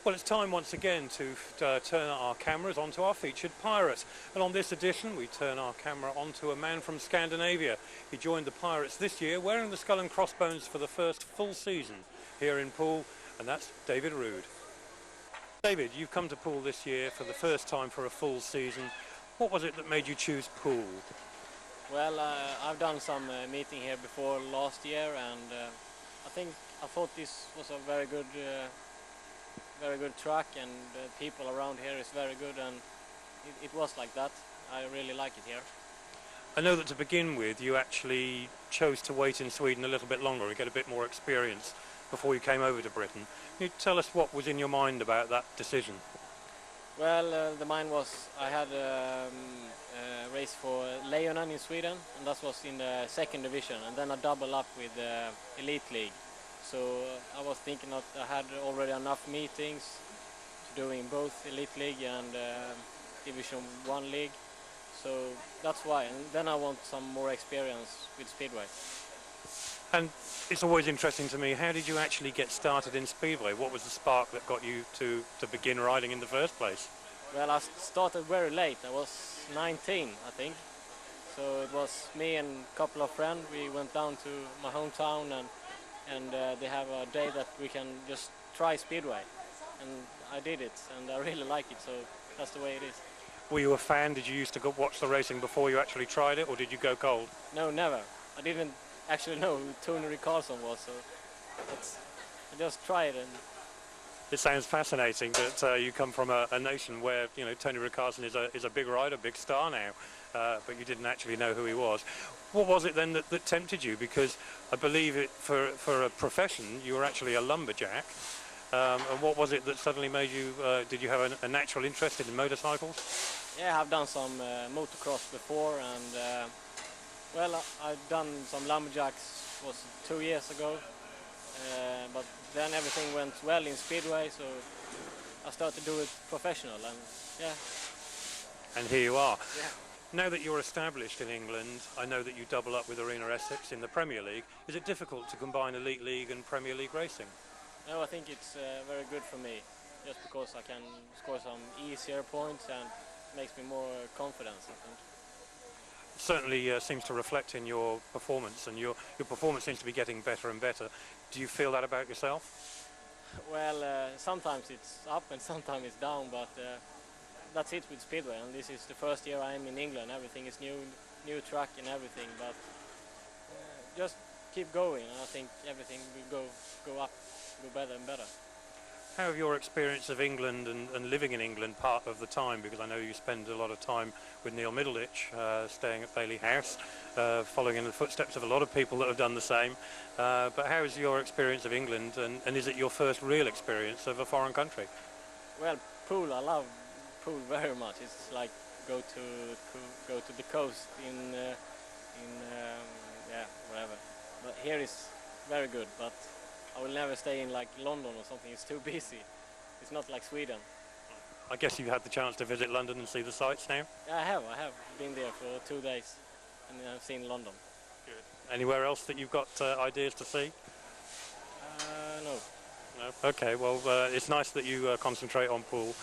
Well, it's time once again to turn our cameras onto our featured pirate. And on this edition, we turn our camera onto a man from Scandinavia. He joined the Pirates this year wearing the skull and crossbones for the first full season here in Poole, and that's David Ruud. David, you've come to Poole this year for the first time for a full season. What was it that made you choose Poole? Well, I've done some meeting here before last year, and I thought this was a very good track, and the people around here is very good, and it was like that. I really like it here. I know that to begin with you actually chose to wait in Sweden a little bit longer and get a bit more experience before you came over to Britain. Can you tell us what was in your mind about that decision? Well, the mine was I had a race for Lejonen in Sweden, and that was in the second division, and then I double up with the Elite League. So I was thinking that I had already enough meetings to doing both Elite League and Division 1 League. So that's why. And then I want some more experience with Speedway. And it's always interesting to me, how did you actually get started in Speedway? What was the spark that got you to begin riding in the first place? Well, I started very late. I was 19, I think. So it was me and a couple of friends. We went down to my hometown, and they have a day that we can just try Speedway. And I did it, and I really like it, so that's the way it is. Were you a fan? Did you used to go watch the racing before you actually tried it, or did you go cold? No, never. I didn't actually know who Tony Rickardsson was, so I just tried. And it sounds fascinating that you come from a nation where, you know, Tony Rickardsson is a big rider, big star now, but you didn't actually know who he was. What was it then that tempted you? Because I believe for a profession you were actually a lumberjack. And what was it that suddenly made you? Did you have a natural interest in motorcycles? Yeah, I've done some motocross before, and well, I've done some lumberjacks was 2 years ago, but then everything went well in Speedway, so I started to do it professional, and yeah. And here you are. Yeah. Now that you're established in England, I know that you double up with Arena Essex in the Premier League. Is it difficult to combine Elite League and Premier League racing? No, I think it's very good for me, just because I can score some easier points and makes me more confidence, I think. It certainly seems to reflect in your performance, and your performance seems to be getting better and better. Do you feel that about yourself? Well, sometimes it's up and sometimes it's down, but that's it with Speedway, and this is the first year I'm in England. Everything is new track and everything, but just keep going, and I think everything will go up, go better and better. How have your experience of England and living in England part of the time, because I know you spend a lot of time with Neil Middleditch, staying at Bailey House, following in the footsteps of a lot of people that have done the same, but how is your experience of England, and is it your first real experience of a foreign country? Well, Poole, I love Poole very much. It's like go to the coast in yeah, wherever. But here is very good, but I will never stay in like London or something. It's too busy. It's not like Sweden. I guess you've had the chance to visit London and see the sights now? Yeah, I have been there for 2 days, and I've seen London. Good. Anywhere else that you've got ideas to see? No. No? Okay, well, it's nice that you concentrate on Poole.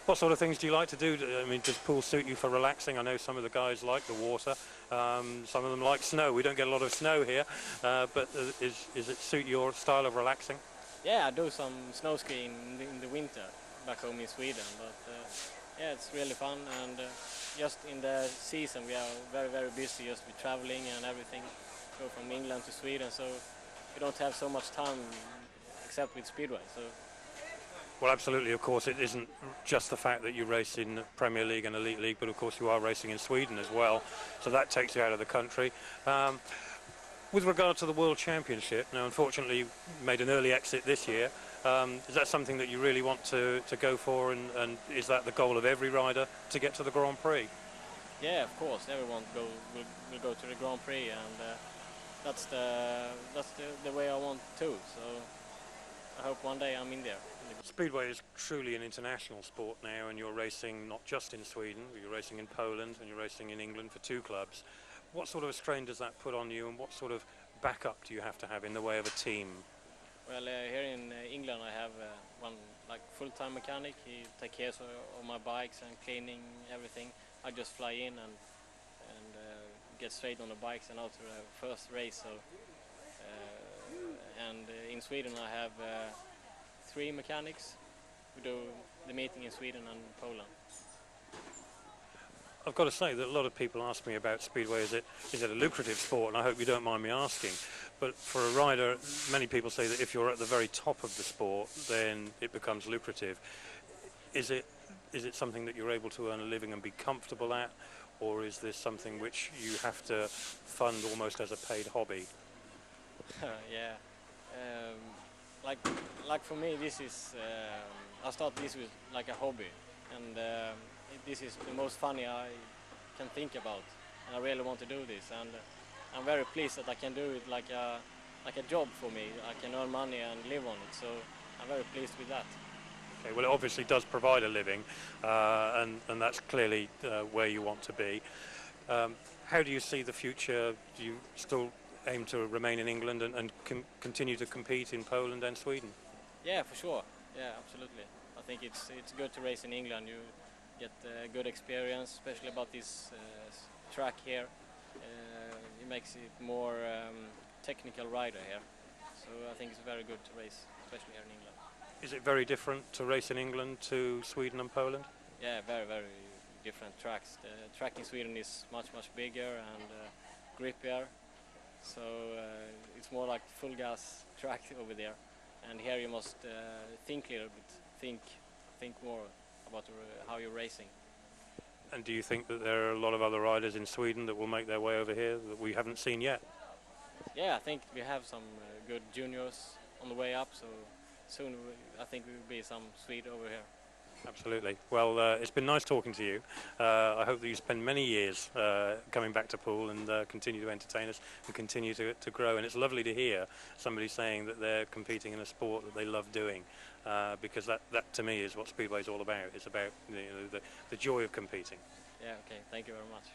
What sort of things do you like to do? I mean, does Poole suit you for relaxing? I know some of the guys like the water, some of them like snow. We don't get a lot of snow here, but is it suit your style of relaxing? Yeah, I do some snow skiing in the winter back home in Sweden, but yeah, it's really fun, and just in the season we are very, very busy just with traveling and everything. Go from England to Sweden, so we don't have so much time except with Speedway. So. Well, absolutely, of course, it isn't just the fact that you race in Premier League and Elite League, but of course you are racing in Sweden as well, so that takes you out of the country. With regard to the World Championship, now unfortunately you made an early exit this year, is that something that you really want to go for, and is that the goal of every rider, to get to the Grand Prix? Yeah, of course, everyone will go to the Grand Prix, and that's the way I want to, so I hope one day I'm in there. Speedway is truly an international sport now, and you're racing not just in Sweden, but you're racing in Poland and you're racing in England for 2 clubs. What sort of a strain does that put on you, and what sort of backup do you have to have in the way of a team? Well, here in England I have one like full-time mechanic. He takes care of my bikes and cleaning everything. I just fly in and get straight on the bikes and out to the first race. So, and in Sweden I have 3 mechanics who do the meeting in Sweden and Poland. I've got to say that a lot of people ask me about Speedway, is it a lucrative sport, and I hope you don't mind me asking. But for a rider, many people say that if you're at the very top of the sport, then it becomes lucrative. Is it something that you're able to earn a living and be comfortable at, or is this something which you have to fund almost as a paid hobby? Yeah, like for me, this is I started this with like a hobby, and this is the most funny I can think about, and I really want to do this, and I'm very pleased that I can do it like a job for me. I can earn money and live on it, so I'm very pleased with that. Okay, well, it obviously does provide a living, and that's clearly where you want to be. How do you see the future? Do you still aim to remain in England and continue to compete in Poland and Sweden? Yeah, for sure. Yeah, absolutely. I think it's good to race in England. You get good experience, especially about this track here. It makes it more technical rider here. So I think it's very good to race, especially here in England. Is it very different to race in England to Sweden and Poland? Yeah, very, very different tracks. The track in Sweden is much bigger and grippier. So it's more like full gas track over there. And here you must think a little bit, think more about how you're racing. And do you think that there are a lot of other riders in Sweden that will make their way over here that we haven't seen yet? Yeah, I think we have some good juniors on the way up, so soon I think we will be some Swede over here. Absolutely. Well, it's been nice talking to you. I hope that you spend many years coming back to Poole and continue to entertain us and continue to grow. And it's lovely to hear somebody saying that they're competing in a sport that they love doing, because that to me is what Speedway is all about. It's about the joy of competing. Yeah, okay. Thank you very much.